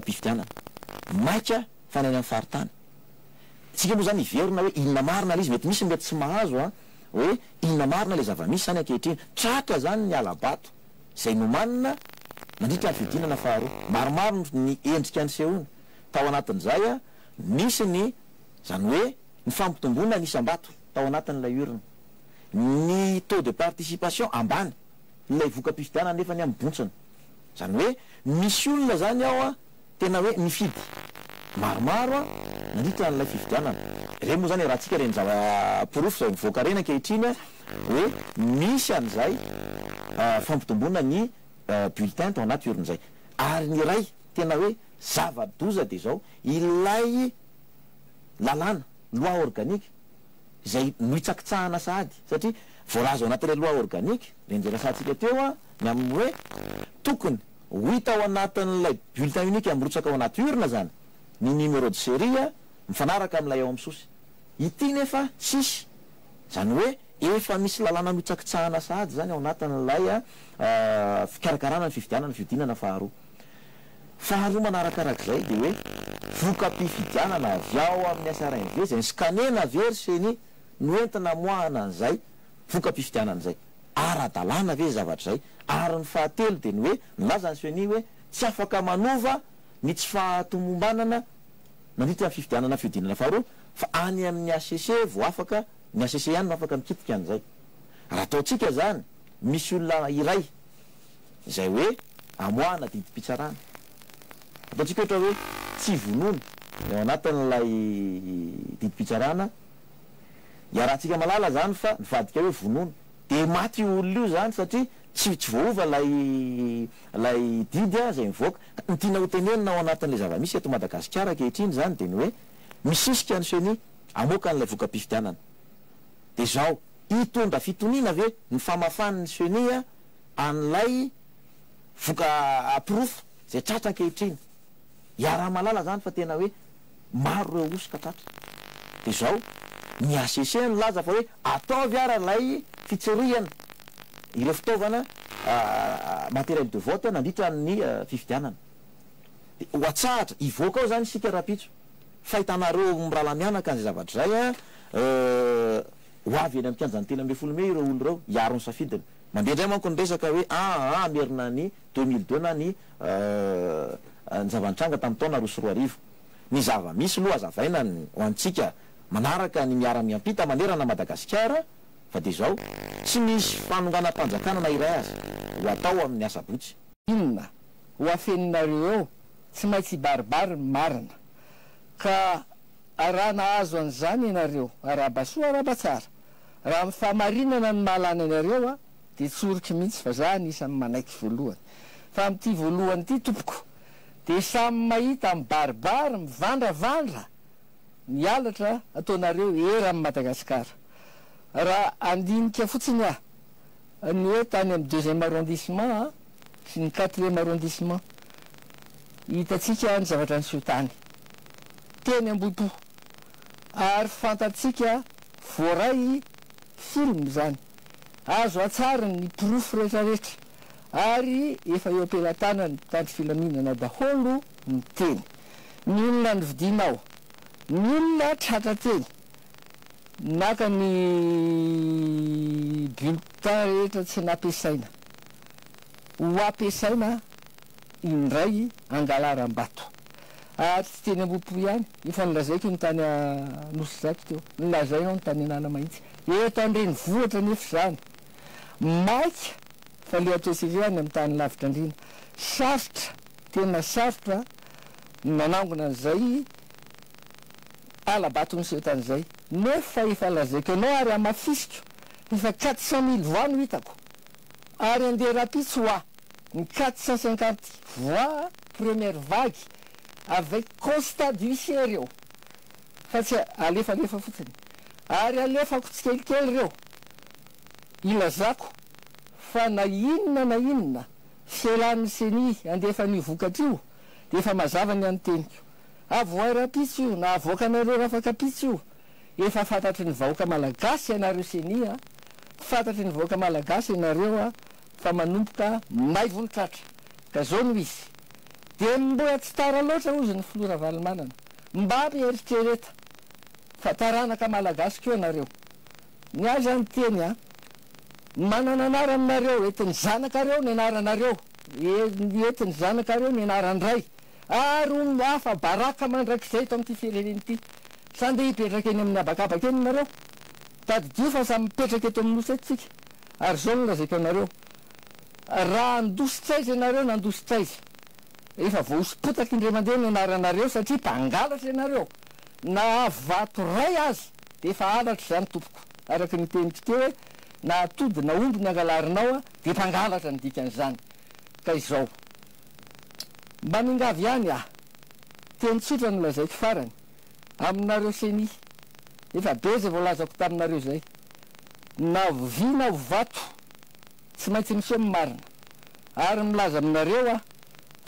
Pifidianana maika fanany amin'ny faritany tsika moa zany iverina hoe inona marina le izy mety misy mety tsy mahazo a hoe inona marina le zava-misy zany ankehitriny traka zany ny alabato izay nomanina mandritra ny fidinana faharoa maromaro ny endrika ny sehony tao anatin'izay a misy ny zany hoe ny fampitomboana ny isam-bato tao anatin'ilay urina ny taux de participation ambany ilay voka-pifidianana nefa ny ambontsina zany hoe misy olona zany ao a tena hoe mifidy maromaro a nandritra n'ilay fifidianana ireny moa zany raha tsika reny zava-porofo zay mivoaka reny ankehitriny a hoe misy an'izay fampitomboana ny bulletin tao anaty urina zay ary ny ray tena hoe zava-doza de zao ilay lalàna loi organique zay nohitsakitsahana sahady satria voalaza ao anatin'ilay loi organique reny zay rasantsika teo a ny amin'ny hoe tokony ho hita ao anatin'ilay bulletin unique amirotsaka ao anaty urina zany ny numéro de série a mifanaraka amin'ilay ao amin'ny sosy ity nefa sisy zany hoe efa misy lalàna nohitsakitsahana sahady zany ao anatin'ilay fikarakarana ny fifidianana fiodinana faharoa manarakarak'izay de hoe voka-pifidianana avy ao amin'ny SRNV zay ny scanena very seny noentina moahana an'izay voka-pifidianana zay ara-dalàna ve zavatra zay ary ny fahatelo de ny hoe nilaza ny seny hoe tsy afaka manova ny tsy fahatomombanana mandritra ny fifidianana fiodinana faharoa fa any amin'ny ACC vo afaka ny ACC ihany no afaka mikitika an'izay raha ataotsika zany misy olona iray zay hoe amoahana didim-pitsarana ataotsika ohatra hoe tsy vonono eo anatin'ilay didim-pitsarana iarahantsika malala zany fa nivadika hoe vonono de maty olona io zany satria tsy voova lay didy a zay mivoaka ny tiana ho tenenina ao anatin'ilay zava-misy eto Madagasikara ankehitriny zany de ny hoe misisika ny seny amoaka an'ilay voka-pifidianana de zao hitondra fitoniana ave ny famafany seny a an'ilay voka-pirofo zay tratra ankehitriny iaraha malala zany fa tena hoe maro reo osika tratra de zao ny ACC ny laza fa hoe ataovy ara lay fitsoriana ireo fitaovana matériel de vote nandritra ny fifidianana de ho atsahatra ivoaka ao zany sika rapitso fahitanareo mirala mianaka an'izay zavatra zay a ho avy eny amin'ny kianjany telo amby folo me ireo olo reo iaro ny safidiny mandeha ndray manko ny resaka hoe merina ny 2002 na ny zava-nitranga tamin'ny taona roa sy roa arivo ny zava-misy loha azavaina ho antsika manaraka ny Miara Mampita manerana Madagasikara fa de zao tsy misy fanonganam-panjakana na iray azy ho atao amin'ny asabotsy inona ho afeninareo eo tsy maintsy baribary marina ka araha nahazo an'izany ianareo arabasoa arabatsara raha mifamarinana ny mahalany anareo a de tsorotry mihitsy fa za anisan'ny manaiky voalohany fa am'ty voalohany ity tompoko de samy mahita mibaribary mivandravandra ny alatra ataonareo era amin'ny Madagasikara raha andinika fotsiny ny hoe tany amin'ny 2e arrondissement sy ny 4e arrondissement hitatsika ny zavatra ny siotany teny amboipo ary fantatsika voaray film zany azo atsara ny pirofo rehetrarehetra ary efa eo ampelantanany tandry filaminana daholo ny teny ny olona ny vidinao ny olona tratra teny naka ny bulletin rehetra tsy nampiasaina ho ampiasaina indray angalaram-bato ary tsy teny ambopo ihany efa nilazaiko ny tany nosy zako teo nilazainao ny tany anana mahitsy eto andreny vohatra nefa zany maika fa le atoesika ihany amin'ny tany lavitra andrina sarotra tena sarotra nanangona an'izay alabato ny sehotan'izay nefa efa lazaiko anao ary amafisiko efa 400 000 voix no hitako ary andeha rapitso hoa ny 450 voix première vague avec constat d'huissier reo fa tsy alefalefa fotsiny ary alefako tsikelikely reo ilazako fa na inona fialan'ny seny andefa nivokatra io de efa mazava ny anoteniko avoay rapitso io na avoaka anareo rafaka pitso io efa fantatry ny vahoaka malagasy ianareo seny fantatry ny vahoaka malagasy ianareo fa manomboka may vonintratra ka zao no izy dia mbola tsy tara loatra ozy ny filora valimanana mba mieritrereta fa taranaka malagasy keo nareo ny aza ny teny a manana anara aminareo entiny zanakareo ny anaranareo entiny zanakareo ny anaran-dray ary ny hafa baraka mandrakizay to amin'ity fireneny ity sandeha hipetraka eny amin'ny abakabaka eny nareo tadidio fa samy mipetraka eto amin'ny nosy etsika ary zao no lazako anareo raha andositsaiza ianareo nandositsaiza efa voaosipotaka indray mandeha ny anaranareo satria mpangalatra ianareo na vato ray azy dia efa alatra zany tompoko araka ny teniko teo hoe na atody na omby ny angalarinao a dia mpangalatra ny dikan'izany ka izao mba mingavy ihany ah teny tsotra no lazaiko farany aminareo seni efa be zay voalazako taminareo zay na vy na vato tsy maintsy miseho marina ary milaza aminareo a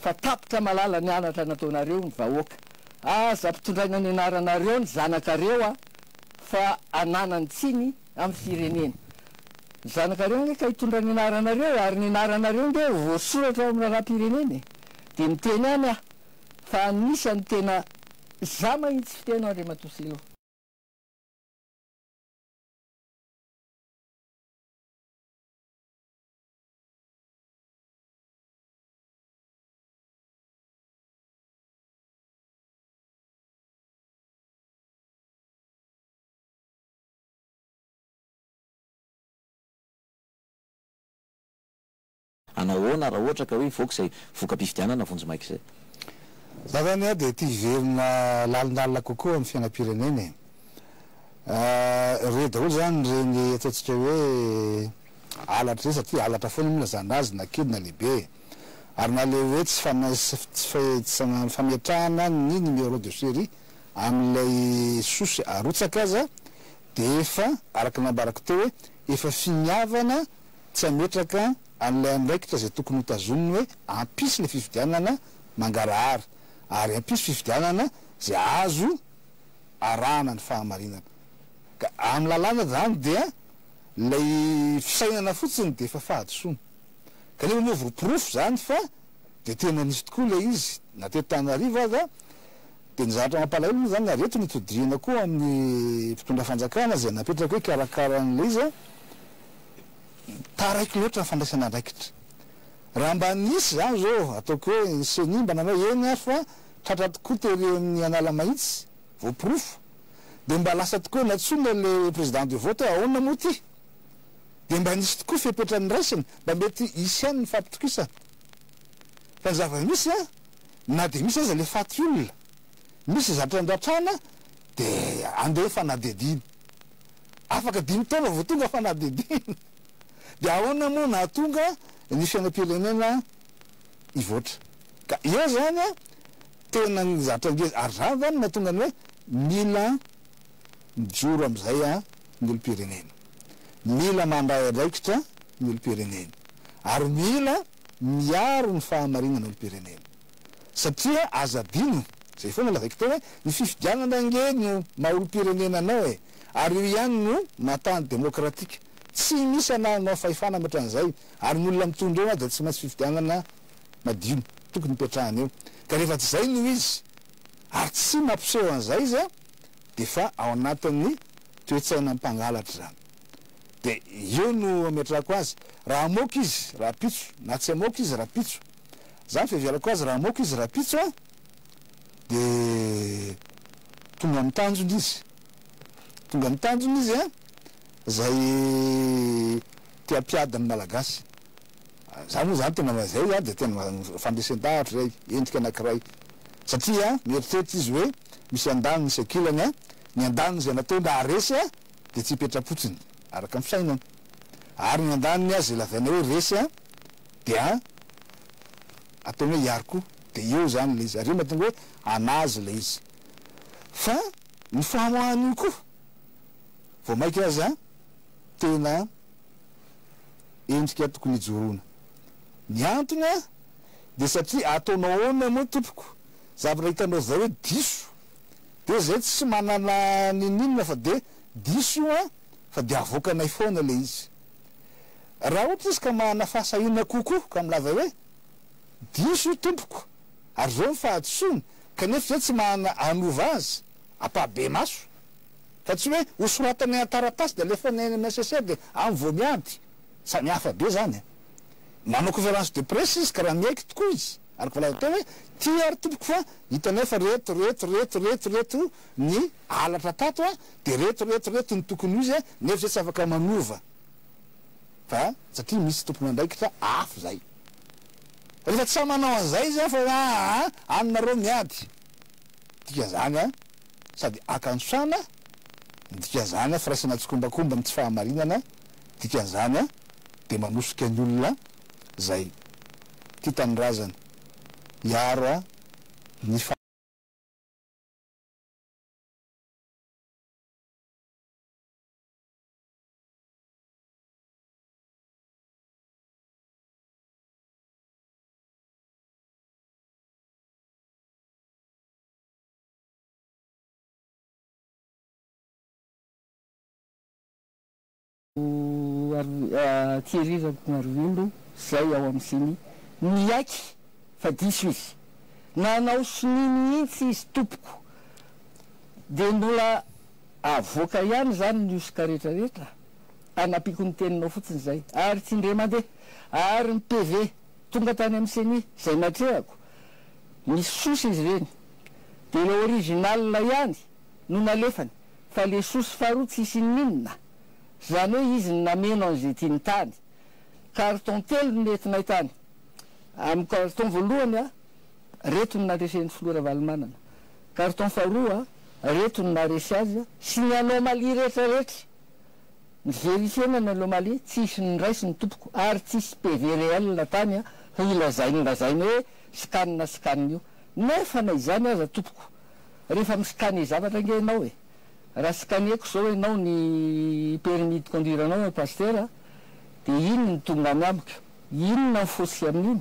fa tapitra malala ny anatra nataonareo ny vahoaka aza mpitondraina ny anaranareo ny zanakareo a fa ananany tsiny amin'ny firenena zanakareo nge ka hitondra ny anaranareo ary ny anaranareo nge voasoratra amin'ny raha-pireneny dia miteny any ah fa anisany tena za mahitsy fiteno Andriamatoa Cello. anahoana raha ohatra ka hoe voaka izay voka-pifidianana vonjy maika izay zavany a dia tia hiverina lalindalina kokoa amin'ny fiainam-pireneny re daholo zany reny ataontsika hoe alatra re satria alatra foana milazana azy na kely na lehibe ary na le hoe tsy famiatrahana ny numéro de série amin'ilay sosy arotsaka aza dia efa araka nambarako teo hoe efa finiavana tsy hametraka an'ilay andraikitra zay tokony hotazoniny hoe ampisy le fifidianana mangarahary ary ampisy fifidianana zay azo arahana ny fahamarinana ka amin'ny lalàna zany dia lay fisainana fotsiny dia efa fahadosoana kanefa moa voropirofo zany fa dia tena nisy tokoa le izy na tetanarivo aza dia ny zavatra mampalahelo moa zany areto nitodiriana koa amin'ny mpitondra fanjakana zay napetraka hoe karakaran'le izy a taraiky loatra ny fandraisana andraikitra raha mba nisy zany zao ataoko hoe seni mba nanao eny a fa tratra tokoa tery amin'ny anala mahitsy voapirofo dia mba lasa tokoa natsona le président de vote ahoana moa ty dia mba nisy tokoa fipetrany raisiny mba mety isy any ny fampitokisana fa ny zava-misy a na dia misy aza le faty olona misy zatra andratrana dia andeha fanadediny afaka 5 taona vo tonga fanadediny dia ahoana moa na tonga ny fiainam-pirenena ivoatra ka io zany a tena ny zatra ngezy ary zany zany mahatonga ny hoe mila mijoro am'izay a ny olo-pirenena mila mandray andraikitra ny olo-pirenena ary mila miaro ny fahamarinana olo-pirenena satria azadino zay foana lazaiko teo hoe ny fifidianana nge no maha olo-pirenena anao e ary io ihany no matany demokratika tsy misy ananao fahefana matran'izay ary ny olona mitondra eo a dia tsy maintsy fifidianana madino tokony mipetrahana eo ka rehefa tsy zay no izy ary tsy mampiseho an'izay izy a dia fa ao anatin'ny toetsaina mpangalatra zany dia io no ametrako azy raha moka izy raha pitso na tsy amoka izy raha pitso zany fiavialako azy raha moka izy raha pitso a dia tonga amin'ny tanjony izy tonga amin'ny tanjony izy a zay tiampiadany malagasy za moa zany tena mazay a dia tena fandresen-davitra zay endrika anankiray satria mieritreritra izy hoe misy andaniny misy akilany a ny andaniny zay natao nda aresy a dia tsy hipetrapotsiny araka ny fisainana ary ny andaniny azy zay lavaina hoe resy a dia ataony hoe iary koa dia eo zany le izy ary io mahatonga hoe anazy le izy fa ny fahamohan'io koa vao maika azy a tena endrika tokony hijoroana ny antony a dia satria ataonao ahoana moa tompoko zavatra hitanao zay hoe diso dia zay tsy manana nininona fa dia diso io a fa dia avoakanay foana le izy raha ohatra izy ka manana fahasahiana kokoa ka milava hoe diso io tompoko ary zao ny fahatsony kanefa zay tsy mahana anova azy ampabe maso fa tsy hoe hosoratany antaratasy de alefa ny nécessaire de amin'ny vao miady samy hafa be zany manao conférence de presse izy karaha miaiky tokoa izy ary koa teo hoe ty ary tompoko fa hitanao fa reto ny alatra tato de reto ny tokony izy nefa zay tsy afaka manova fa satria misy tompony andraikitra afo zay rehefa tsy manao an'izay izy fa aminareo miady dika zany sady akansana dika zany firaisana tsokombakomba tsy fahamarinana dika zany de manosika ny olona zay ty tanorazana iaro ny tirirako marovindo zay ao am'siny miaiky fa diso izy nanao sinimihitsy izy tompoko de mbola avoaka ihany zany niosika rehetrarehetra anapiko ny teninao fotsiny zay ary tsy ndre mandeha ary ny PV tonga tany amin'ny seny zay matrehako misy sosy izy reny de le original ihany no nalefany fa le sosy faharoa tsy isininina zany hoe izy nameno an'izay tiany tany carton telo nentinay tany amin'ny carton voalohany reto ny naresen'ny flora valimanana carton faharoa reto ny naresy azy sy ny anomalie rehetrarehetra ny verifiena ny anomalie tsisy ny raisy ny tompoko ary tsisy PV réel tany ilazainy hoe scanina io nefa na izany aza tompoko rehefa miskane zavatra nge ianao raha scaneko zao ianao ny permis de conduire anao pasteur de inona ny tonga amiko inona ny fosy amin'iny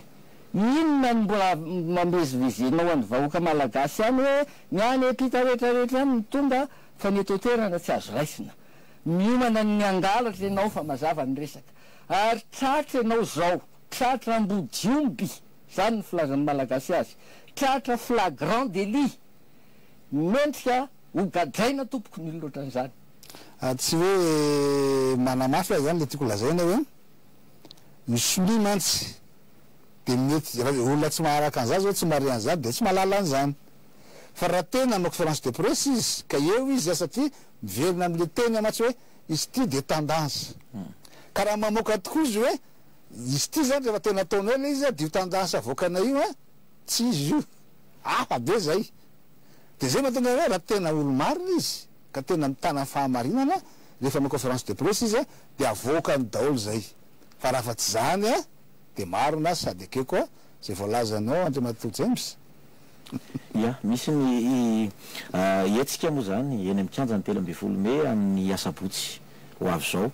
inona ny mbola mamezivezenao any vahoaka malagasy any hoe miany epita rehetrarehetra any ny tonga fa ny eto toerana tsy azo raisina miomana ny angalatra ianao fa mazava ny resaka ary tratra ianao zao tratra ambodiomby zany ny filazan'ny malagasy azy tratra flagrant délit mendrika hogadraina tompoko ny loatra an'izany tsy hoe manamafy zany le tiako lazaina hoe misoli mantsy de mety olona tsy maharaka an'izany zao tsy mari an'izany de tsy mahalala an'izany fa raha tena anao conférence de presse izy ka eo izy satria miverina am'le teny amatsy hoe izy ty de tendance ka raha mamoaka tokoa izy hoe izy ty zany rehefa tena ataonao le izy dio tendance avoakana io tsy izy io afa be zay de zay mahatonga hoe raha tena olo marina izy ka tena mitana fahamarinana rehefa manao conférence de presse izy de avoaka ny daholo zay fa raha fa tsy zany de marina sady akeko zay voalazanao Andriamatoa James ia misy ny etsika moa zany eny amikanja ny 13 May amin'ny asabotsy ho avy zao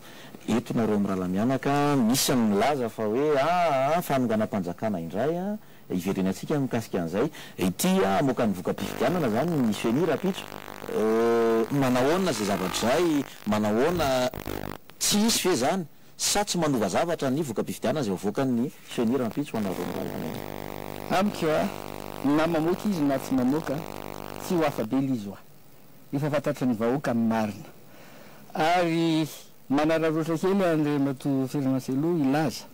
eto nareo amin'ny rahalamianaka misy ny milaza fa hoe fanonganam-panjakana indray ivereny atsika mikasika an'izay ity amoaka ny voka-pifidianana zany ny seni rapitso manahoana zay zavatra zay manahoana tsy isy fe zany sa tsy manova zavatra ny voka-pifidianana zay avoaka ny seni rapitso anareo amiko na mamoaka izy na tsy mamoaka tsy ho afa be lizy efa fantatry ny vahoaka amin'ny marina ary manararoatra kely Andriamatoa Fernand Cello ilaza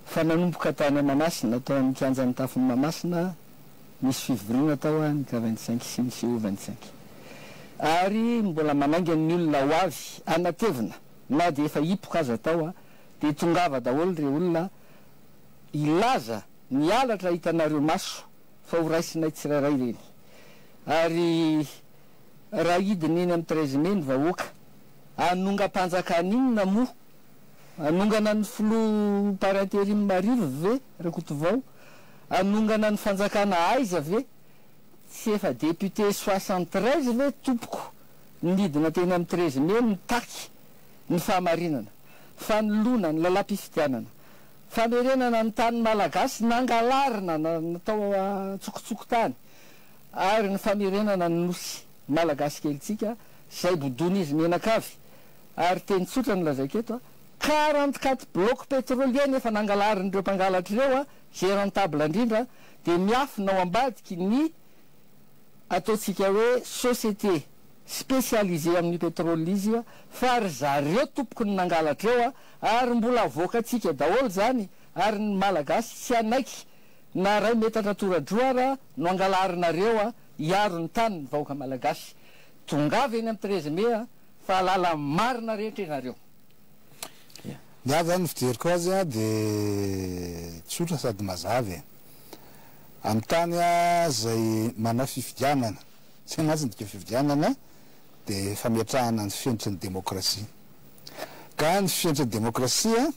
fa nanomboka tany Mamasina atao amin'ny kianjan'ny tafon'ny Mamasina misy fivoriana tao ny ka 25 sy ny CEO 25 ary mbola manainga ny olona ho avy anatevina na de efa hipoka aza tao de tongava daholo re olona ilaza mialatra hitanareo maso fa ho raisinay tsirairay reny ary raha hidiny eny amin'ny 13 May ny vahoaka anonga-panjakan'inona mo anongana ny filo parentérim marivo ve rakoto vao anongana ny fanjakana aiza ve tsy efa député 73 ve tompoko nidina teny amin'ny 13 May nitaky ny fahamarinana fanolona ny lalam-pifidianana famerenana ny tany malagasy nangalarina natao tsokotsoko tany ary ny famerenana ny nosy malagasy kelitsika zay bodony izy menakavy ary teny tsotra ny lazaiketo 44 bloc pétrolier nefa nangalarindreo mpangalatra ireo zay rentable indrindra dia miafina ao ambadiky ny ataontsika hoe société spécialisé amin'ny pétrole izy fa ry zareo tompoky ny nangalatreo ary mbola avoakatsika daholo zany ary ny malagasy tsy anaiky na ray mety atratora-droara no angalarinareo hiaro ny tany ny vahoaka malagasy tongava eny amin'ny 13 mai fa lala marina rehetra ianareo. Niavy zany fijeriko azy dia tsotra sady mazavy amin'ny tany zay mana fifidianana tsy anazy ndika fifidianana dia fametrahana ny fienitra ny demokrasia ka ny fienitra ny demokrasia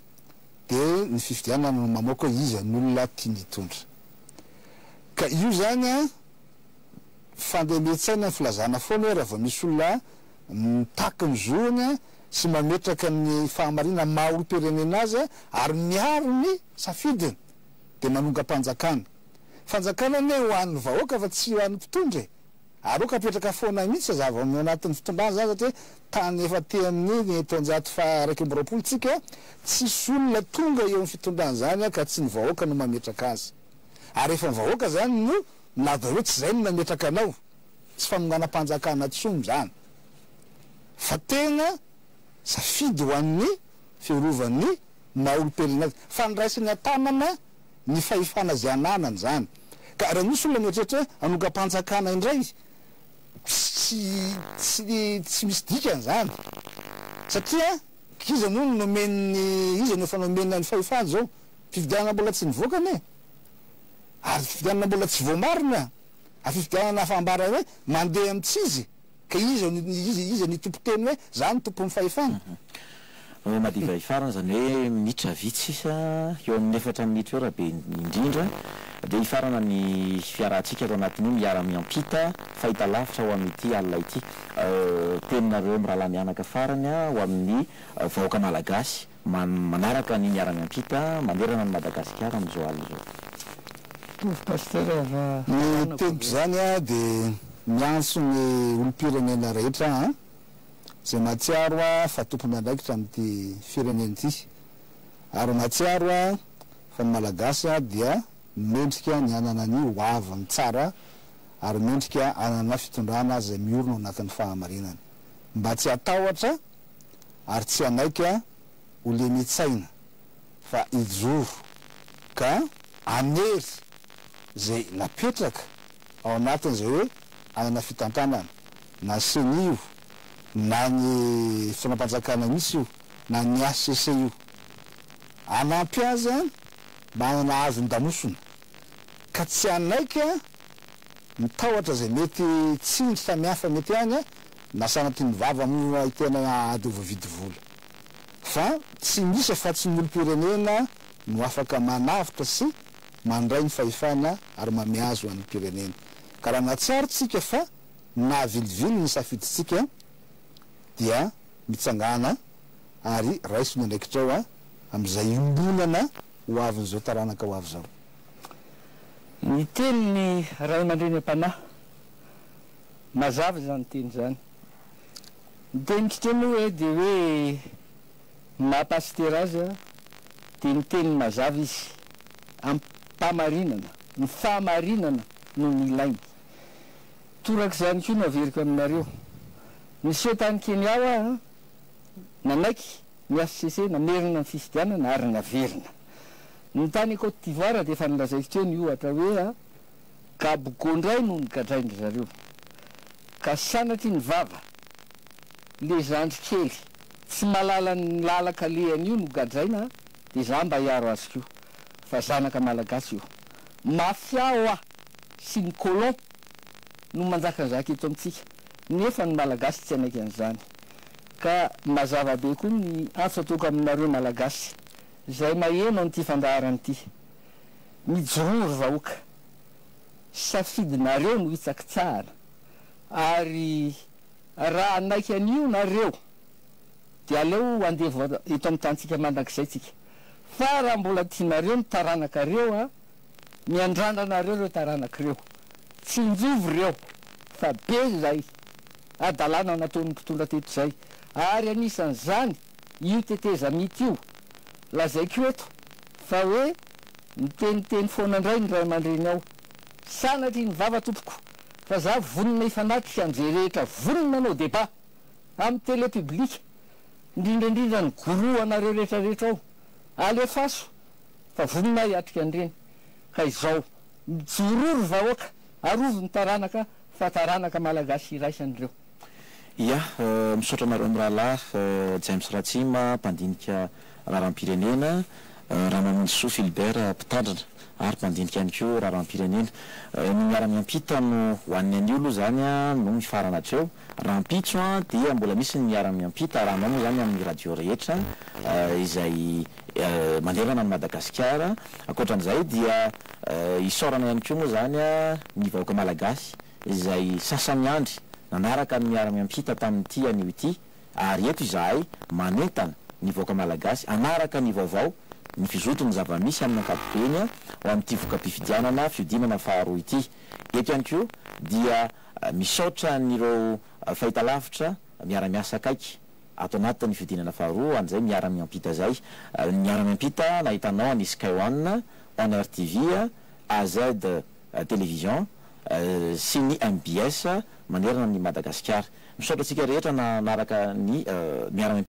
dia ny fifidianana no mamoaka izy n'olona tiany hitondra ka io zany fandemetsana ny filazana foana raha vao misy olona mitaky ny zoany sy mametraka ny fahamarina maha olo-pirenena azy ary miaro ny safidiny dia manonga mpanjakana fanjakana ne ho an'ny vahoaka fa tsy ho an'ny mpitondra ary oka apetraka foana mihitsy zava ao anatin'ny fitondrana zany satria tany efa te amin'ny taonjato fa 120 tsika tsisy olona tonga eo amin'ny fitondrana zany ka tsy ny vahoaka no mametraka azy ary efa ny vahoaka zany no nada hoe tsy zay no nametraka anao tsy famonana mpanjakana tsomy zany fa tena safidy ho an'ny fiarovan'ny maha olo-pirenena fandraisany atanana ny fahefana zay ananany zany ka raha misy olona mietrehitra anoga mpanjakana indray tsy misy dikany zany satria iza no nomeny iza no efa nomena ny fahefana zao fifidianana mbola tsy nivoakany ary fifidianana mbola tsy voamarina ary fifidianana fambara hoe mandeha amitsy izy ka iza ny tompo-teny hoe zany tompon'ny fahefana madiva ifarana zany hoe minitra vitsy isa eo amin'ny 4 minitra eo raha be indrindra dia ifarana ny fiarahantsika ato anatin'io miara Mampita fahita lavitra ho amin'ity alina ity teninareo mirahalahy mianaka farany ho amin'ny vahoaka malagasy manaraka ny miara Mampita manerana ny Madagasikara amin'izao alina izao. Ny tempo zany dia miantso ny olo-pirenena rehetra zay mahatsiaro fa tompony andraikitra amin'ity firenena ity ary mahatsiaro fa ny malagasy dia mendrika ny anana ny hoavy tsara ary mendrika anana fitondrana zay miorona anatin'ny fahamarinana mba tsy atahotra ary tsy anaika ho lemitsaina fa ijoro ka anery zay napetraka ao anatin' zay hoe anana fitantanana na senio na ny fanampanjakana misy io na ny ACC io anampy azy manana azo ndamosona ka tsy anaika mitahotra zay mety tsindry samihafa mety any na sanatiny vava moa tena ady voavidy vola fa tsy misy fa tsy ny olo-pirenena no afaka manavitra sy mandray ny fahefana ary mamiazo an'ny pirenena ka raha natsiaro tsika fa na vilivily ny safiditsika dia mitsangana ary raisiny andraikitrao amin'izay imbonana ho avin'izao taranaka ho avy zao. Ny teniny ray aman-dreny am-panahy mazava zany teny zany ny tenitry moa hoe dia hoe mahapasitera azy dia ny teny mazava izy ampamarinana ny fahamarinana no ny ilainy toraka zany koa no averiko aminareo nisy tany keny ao nanaiky ny ACC namerina ny fifidianana ary naverina ny tany Côte d'Ivoire dia efa nilazaiko teo ny ohatra hoe Gabogo indray no nigadraindry zareo ka sanatry ny vava le zandry kely tsy malala ny lalaka lehan'io no gadraina dia za mba hiaro azy kio fa zanaka malagasy io mafia sy ny colon no manjakazaka eto amintsika nefa ny malagasy tsy anaiky an'izany ka mazava be koa ny antso atoko aminareo malagasy zay maheno an'ity fandaharanyity mijorory vahoaka safidinareo no hitsaka tsara ary raha anaiky an'io nareo dia aleo andevo eto amin'ny tantsika mandrakizay tsika fa raha mbola tianareo ny taranaka-reo miandrandrana reo taranaka-reo tsy njovy reo fa be zay adalana nataon'ny mpitondra teto zay ary anisan'izany io teteza mity io lazaiko eto fa hoe miteniteny foana indray ny ray aman-dreny ao sanatry ny vava tompoko fa za vonona ifanatrika an'izay rehetra vonona anao débat amin'ny télé publique indrindraindrindra ny goro anareo rehetrarehetra ao alefaso fa vonona hiatrika an'ireny ka izao mijorory vahoaka arovo ny taranaka fa taranaka malagasy iraisan'ireo. Ia, misaotra nareo amin'ny rahalahy James Ratsima mpandinika raharam-pirenena, Ramamindsoa Philbert mpitandrina ary mpandinika ihany koa raharam-pirenena. Ny Miara Mampita no hoan'ny an'io aloha zany no mifarana hatreo. Rampitso dia mbola misy ny Miara Mampita raha moa zany amin'ny radio rehetra izay manerana ny Madagasikara. Ankoatran'izay dia isaorana ihany koa moa zany ny vahoaka malagasy izay sasany andry nanaraka ny Miara Mampita tamin'ity anio ity ary eto izahay manentana ny vahoaka malagasy anaraka ny vaovao ny fizotony zava-misy amin'ny ankapobeny ao amin'ity voka-pifidianana fiodinana faharoa ity. Eto ihany koa dia misaotra n'ireo fahitalavitra miara-miasa akaiky ato anatin'ny fiodinana faharoa an'izay Miara Mampita zay. Miara Mampita nahitanao ny SkyOne, OnAirTV, AZ télévision sy ny MBS manerana ny Madagasikara. Misaotra antsika rehetra nanaraka ny Miara Mampita.